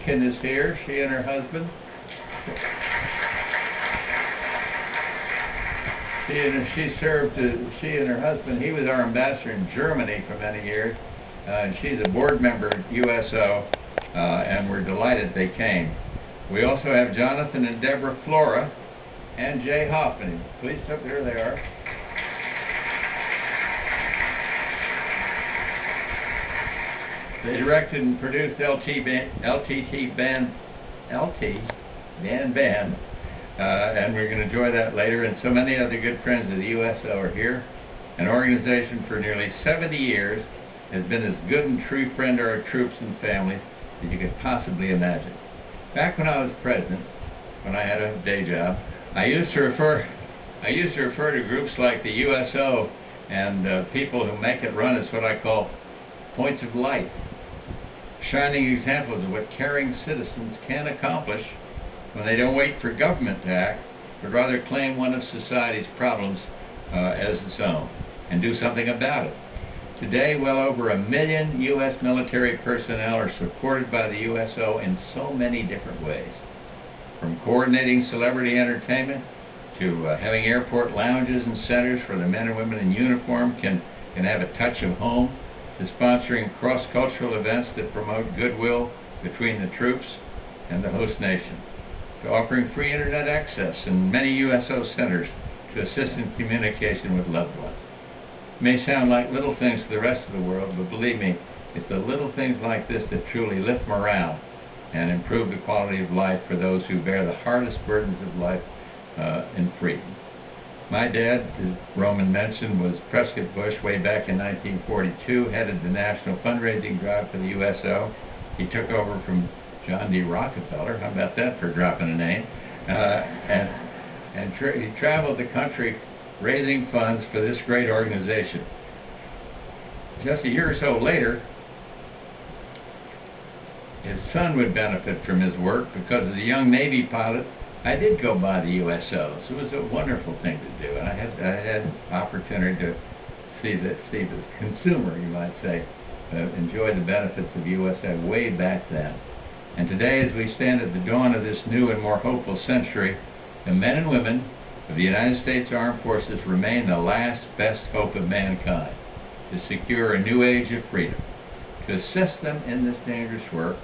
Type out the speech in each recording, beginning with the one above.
Anakin is here, she and her husband. She and her husband, he was our ambassador in Germany for many years. And she's a board member at USO, and we're delighted they came. We also have Jonathan and Deborah Flora and Jay Hoffman. Please, up there they are. They directed and produced LT Band, and we're going to enjoy that later. And so many other good friends of the USO are here. An organization for nearly 70 years has been as good and true friend to our troops and families as you could possibly imagine. Back when I was president, when I had a day job, I used to refer to groups like the USO and people who make it run as what I call points of light, shining examples of what caring citizens can accomplish when they don't wait for government to act, but rather claim one of society's problems as its own and do something about it. Today, well over 1 million U.S. military personnel are supported by the USO in so many different ways, from coordinating celebrity entertainment to having airport lounges and centers where the men and women in uniform can have a touch of home, to sponsoring cross-cultural events that promote goodwill between the troops and the host nation, to offering free internet access in many USO centers to assist in communication with loved ones. It may sound like little things to the rest of the world, but believe me, it's the little things like this that truly lift morale and improve the quality of life for those who bear the hardest burdens of life in freedom. My dad, as Roman mentioned, was Prescott Bush way back in 1942, headed the national fundraising drive for the USO. He took over from John D. Rockefeller, how about that for dropping a name, and he traveled the country raising funds for this great organization. Just a year or so later, his son would benefit from his work because as a young Navy pilot, I did go by the USO, so it was a wonderful thing to do, and I had opportunity to see the consumer, you might say, enjoy the benefits of USO way back then. And today, as we stand at the dawn of this new and more hopeful century, the men and women of the United States Armed Forces remain the last best hope of mankind to secure a new age of freedom. To assist them in this dangerous work,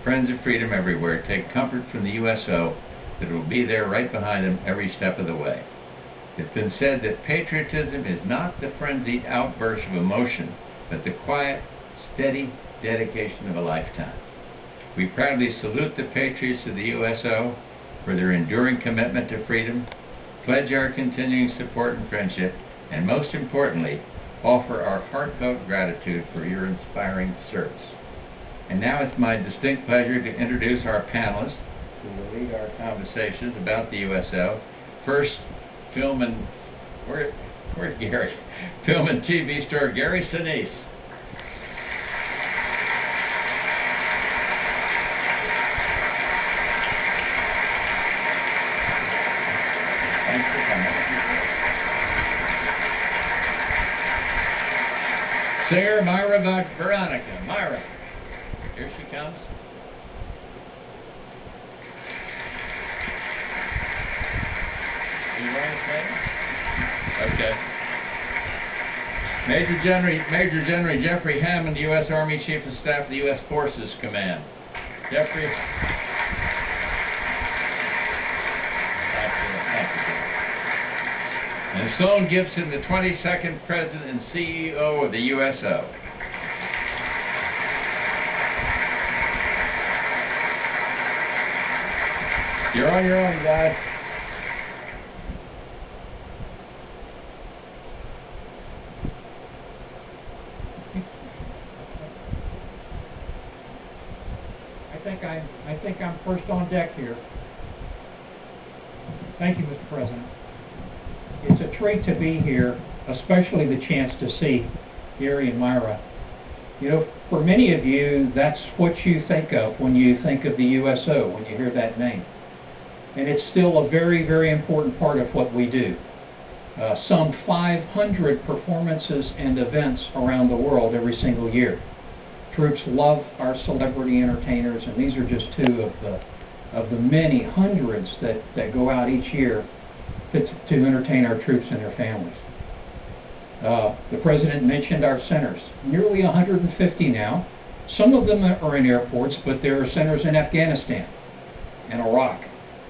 Friends of Freedom everywhere take comfort from the USO that will be there right behind them every step of the way. It's been said that patriotism is not the frenzied outburst of emotion, but the quiet, steady dedication of a lifetime. We proudly salute the patriots of the USO for their enduring commitment to freedom, pledge our continuing support and friendship, and most importantly, offer our heartfelt gratitude for your inspiring service. And now it's my distinct pleasure to introduce our panelists who will lead our conversations about the USO. First, film and where's Gary? Film and TV star Gary Sinise. Thanks for coming. Singer Myra Veronica. Myra, here she comes. Okay. Major General Jeffrey Hammond, U.S. Army Chief of Staff of the U.S. Forces Command. Jeffrey. And Sloan Gibson, the 22nd President and CEO of the USO. You're on your own, guys. I think I'm first on deck here. Thank you, Mr. President. It's a treat to be here, especially the chance to see Gary and Myra. You know, for many of you, that's what you think of when you think of the USO, when you hear that name. And it's still a very, very important part of what we do. Some 500 performances and events around the world every single year. Troops love our celebrity entertainers, and these are just two of the many hundreds that go out each year to entertain our troops and their families. The President mentioned our centers. Nearly 150 now. Some of them are in airports, but there are centers in Afghanistan, in Iraq,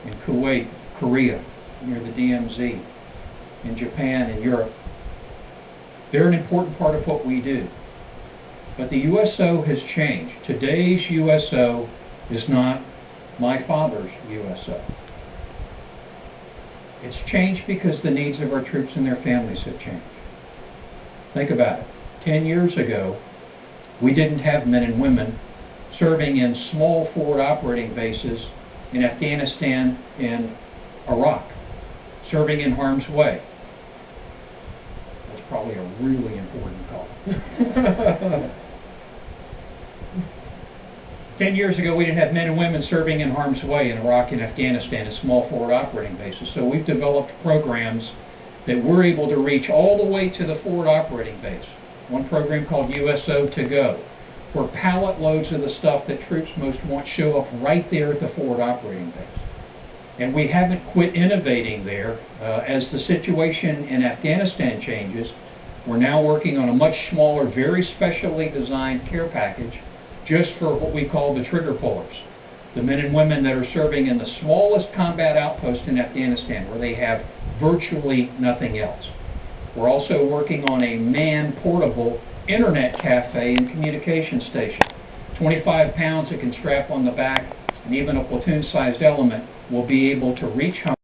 in Kuwait, Korea, near the DMZ, in Japan and Europe. They're an important part of what we do. But the USO has changed. Today's USO is not my father's USO. It's changed because the needs of our troops and their families have changed. Think about it. 10 years ago, we didn't have men and women serving in small forward operating bases in Afghanistan and Iraq, serving in harm's way. That's probably a really important call. 10 years ago, we didn't have men and women serving in harm's way in Iraq and Afghanistan in small forward operating bases. So we've developed programs that we're able to reach all the way to the forward operating base. One program called USO To Go, where pallet loads of the stuff that troops most want show up right there at the forward operating base. And we haven't quit innovating there. As the situation in Afghanistan changes, we're now working on a much smaller, very specially designed care package just for what we call the trigger pullers, the men and women that are serving in the smallest combat outpost in Afghanistan, where they have virtually nothing else. We're also working on a man-portable internet cafe and communication station. 25 pounds it can strap on the back, and even a platoon-sized element will be able to reach home